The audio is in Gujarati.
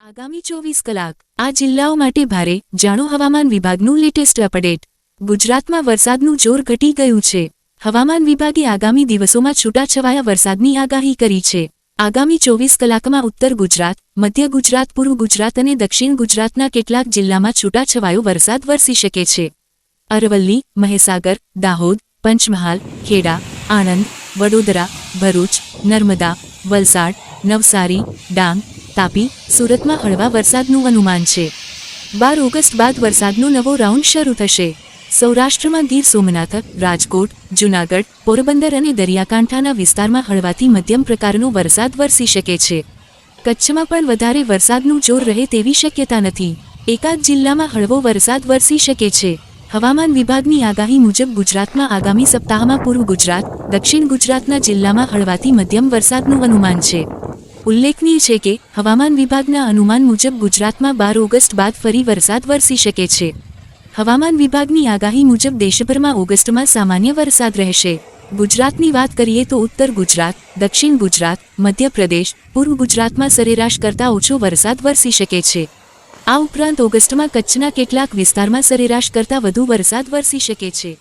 આગામી 24 કલાક આ જિલ્લાઓ માટે ભારે જાણો હવામાન વિભાગનું લેટેસ્ટ અપડેટ। ગુજરાતમાં વરસાદનું જોર ઘટી ગયું છે। હવામાન વિભાગે આગામી દિવસોમાં છૂટાછવાયા વરસાદની આગાહી કરી છે। આગામી 24 કલાકમાં ઉત્તર ગુજરાત, મધ્ય ગુજરાત, પૂર્વ ગુજરાત અને દક્ષિણ ગુજરાતના કેટલાક જિલ્લામાં છૂટાછવાયો વરસાદ વરસી શકે છે। અરવલ્લી, મહીસાગર, દાહોદ, પંચમહાલ, ખેડા, આણંદ, વડોદરા, ભરૂચ, નર્મદા, વલસાડ, નવસારી, ડાંગ, તાપી, સુરતમાં હળવા વરસાદનું અનુમાન છે। 12 ઓગસ્ટ બાદ વરસાદનો નવો રાઉન્ડ શરૂ થશે। સૌરાષ્ટ્રમાં ગીર સોમનાથ, રાજકોટ, જૂનાગઢ, પોરબંદર અને દરિયાકાંઠાના વિસ્તારમાં હળવાથી મધ્યમ પ્રકારનો વરસાદ વરસી શકે છે। કચ્છમાં પણ વધારે વરસાદનું જોર રહે તેવી શક્યતા નથી। એકાદ જિલ્લામાં હળવો વરસાદ વરસી શકે છે। હવામાન વિભાગની આગાહી મુજબ ગુજરાતમાં આગામી સપ્તાહમાં પૂર્વ ગુજરાત, દક્ષિણ ગુજરાતના જિલ્લામાં હળવાથી મધ્યમ વરસાદનું અનુમાન છે। ઉલ્લેખનીય છે કે હવામાન વિભાગના અનુમાન મુજબ ગુજરાતમાં 12 ઓગસ્ટ બાદ ફરી વરસાદ વરસી શકે છે। હવામાન વિભાગની આગાહી મુજબ દેશભરમાં ઓગસ્ટમાં સામાન્ય વરસાદ રહેશે। ગુજરાતની વાત કરીએ તો ઉત્તર ગુજરાત, દક્ષિણ ગુજરાત, મધ્યપ્રદેશ, પૂર્વ ગુજરાતમાં સરેરાશ કરતાં ઓછો વરસાદ વરસી શકે છે। આ ઉપરાંત ઓગસ્ટમાં કચ્છના કેટલાક વિસ્તારમાં સરેરાશ કરતાં વધુ વરસાદ વરસી શકે છે।